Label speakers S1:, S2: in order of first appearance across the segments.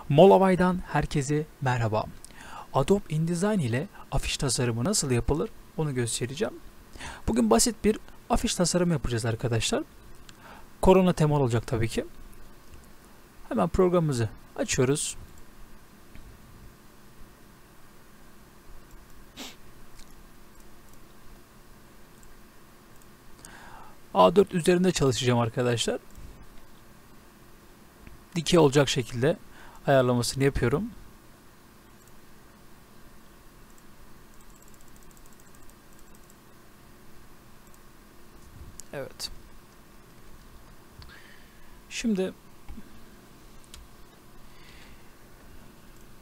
S1: Molavay'dan herkese merhaba. Adobe InDesign ile afiş tasarımı nasıl yapılır onu göstereceğim. Bugün basit bir afiş tasarımı yapacağız arkadaşlar. Korona temalı olacak tabii ki. Hemen programımızı açıyoruz. A4 üzerinde çalışacağım arkadaşlar. Dikey olacak şekilde ayarlamasını yapıyorum. Evet. Şimdi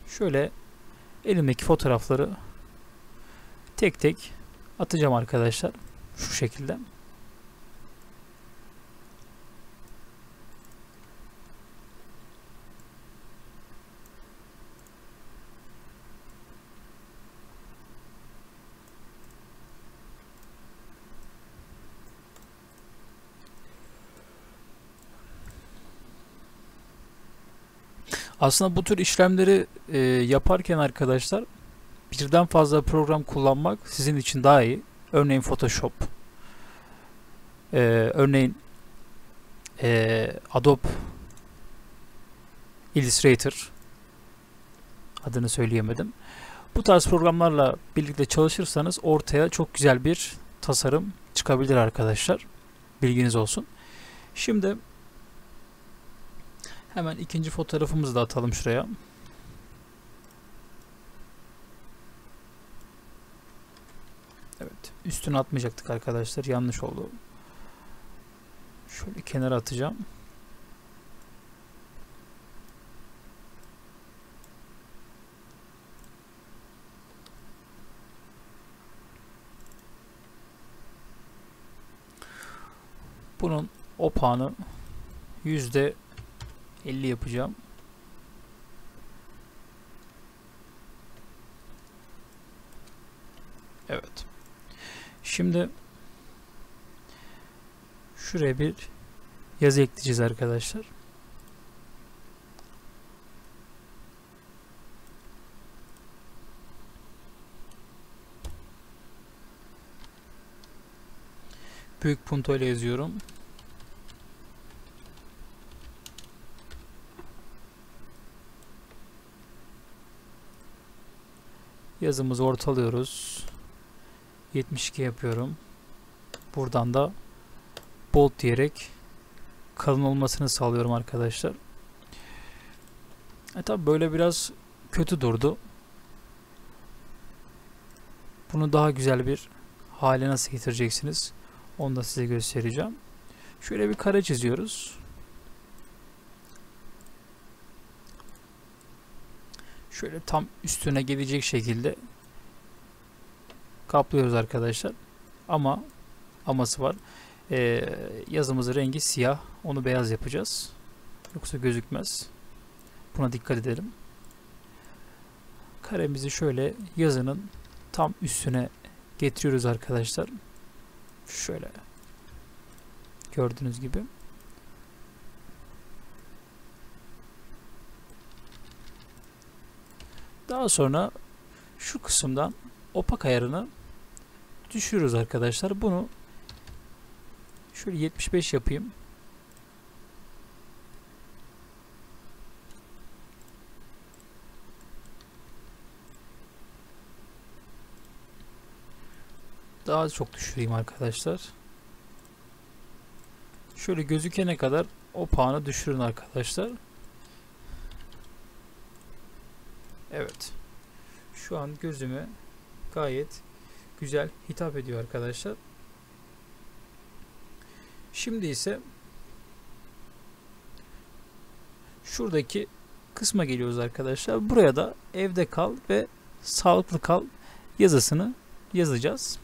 S1: şöyle elimdeki fotoğrafları tek tek atacağım arkadaşlar. Şu şekilde. Aslında bu tür işlemleri yaparken arkadaşlar birden fazla program kullanmak sizin için daha iyi. Örneğin Photoshop, örneğin Adobe Illustrator, adını söyleyemedim. Bu tarz programlarla birlikte çalışırsanız ortaya çok güzel bir tasarım çıkabilir arkadaşlar. Bilginiz olsun. Şimdi hemen ikinci fotoğrafımızı da atalım şuraya. Evet, üstüne atmayacaktık arkadaşlar. Yanlış oldu. Şöyle kenara atacağım. Bunun opağını %50 yapacağım. Evet. Şimdi şuraya bir yazı ekleyeceğiz arkadaşlar. Büyük punto ile yazıyorum. Yazımızı ortalıyoruz. 72 yapıyorum. Buradan da bold diyerek kalın olmasını sağlıyorum arkadaşlar. Tabi böyle biraz kötü durdu. Bunu daha güzel bir hale nasıl getireceksiniz? Onu da size göstereceğim. Şöyle bir kare çiziyoruz. Şöyle tam üstüne gelecek şekilde kaplıyoruz arkadaşlar. Ama aması var. Yazımızın rengi siyah. Onu beyaz yapacağız. Yoksa gözükmez. Buna dikkat edelim. Karemizi şöyle yazının tam üstüne getiriyoruz arkadaşlar. Şöyle. Gördüğünüz gibi. Daha sonra şu kısımdan opak ayarını düşürürüz arkadaşlar. Bunu şöyle 75 yapayım. Daha çok düşüreyim arkadaşlar. Şöyle gözükene kadar opağını düşürün arkadaşlar. Evet. Şu an gözüme gayet güzel hitap ediyor arkadaşlar. Şimdi ise şuradaki kısma geliyoruz arkadaşlar. Buraya da evde kal ve sağlıklı kal yazısını yazacağız.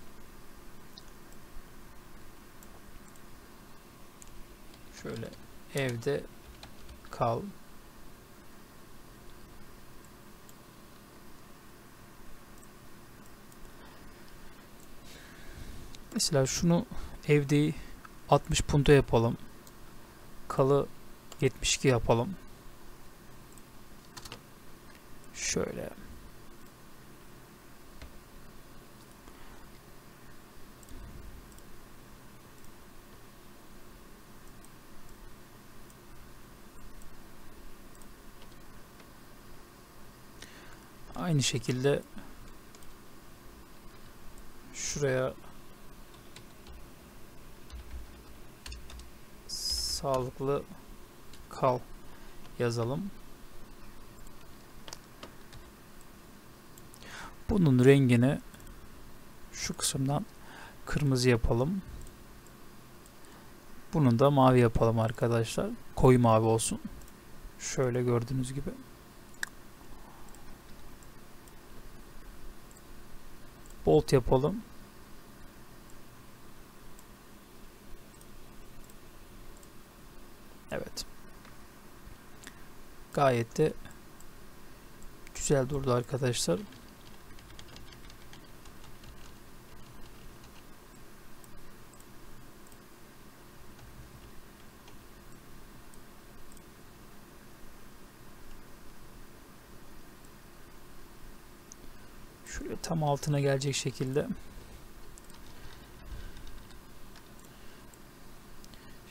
S1: Şöyle evde kal. Mesela şunu evde 60 punto yapalım. Kalı 72 yapalım. Şöyle. Aynı şekilde şuraya sağlıklı kal yazalım. Bunun rengini şu kısımdan kırmızı yapalım. Bunun da mavi yapalım arkadaşlar. Koyu mavi olsun. Şöyle gördüğünüz gibi. Bolt yapalım. Evet. Gayet de güzel durdu arkadaşlar. Şöyle tam altına gelecek şekilde.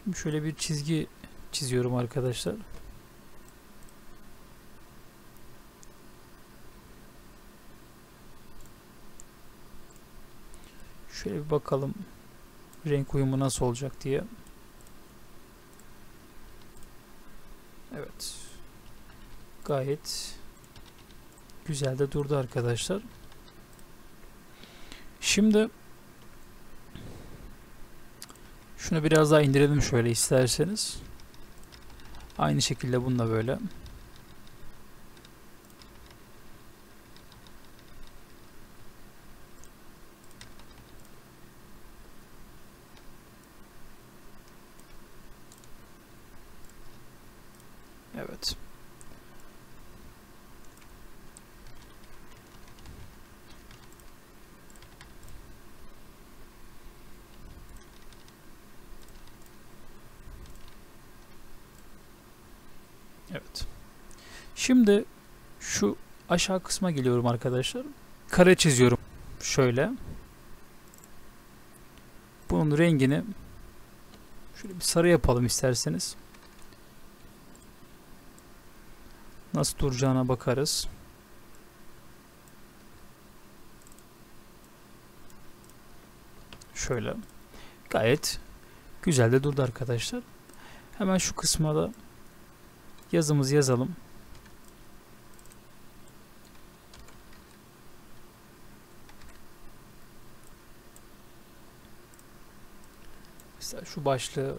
S1: Şimdi şöyle bir çizgi çiziyorum arkadaşlar. Şöyle bir bakalım renk uyumu nasıl olacak diye. Evet. Gayet güzel de durdu arkadaşlar. Şimdi şunu biraz daha indirelim şöyle isterseniz. Aynı şekilde bununla böyle. Evet. Evet. Şimdi şu aşağı kısma geliyorum arkadaşlar. Kare çiziyorum. Şöyle. Bunun rengini şöyle bir sarı yapalım isterseniz. Nasıl duracağına bakarız. Şöyle. Gayet güzel de durdu arkadaşlar. Hemen şu kısma da yazımızı yazalım. Mesela şu başlığı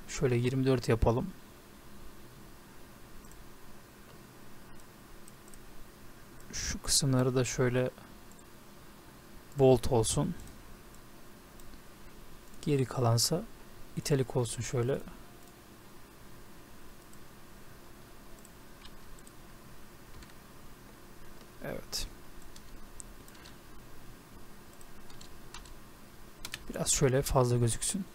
S1: şöyle 24 yapalım. Şu kısımları da şöyle bold olsun. Geri kalansa italik olsun şöyle. Evet. Biraz şöyle fazla gözüksün.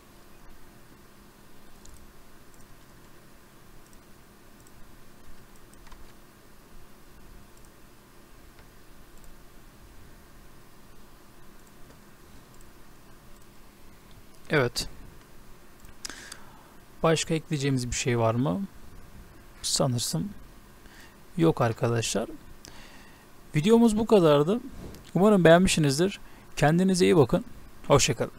S1: Evet. Başka ekleyeceğimiz bir şey var mı? Sanırsam yok arkadaşlar. Videomuz bu kadardı. Umarım beğenmişsinizdir. Kendinize iyi bakın. Hoşça kalın.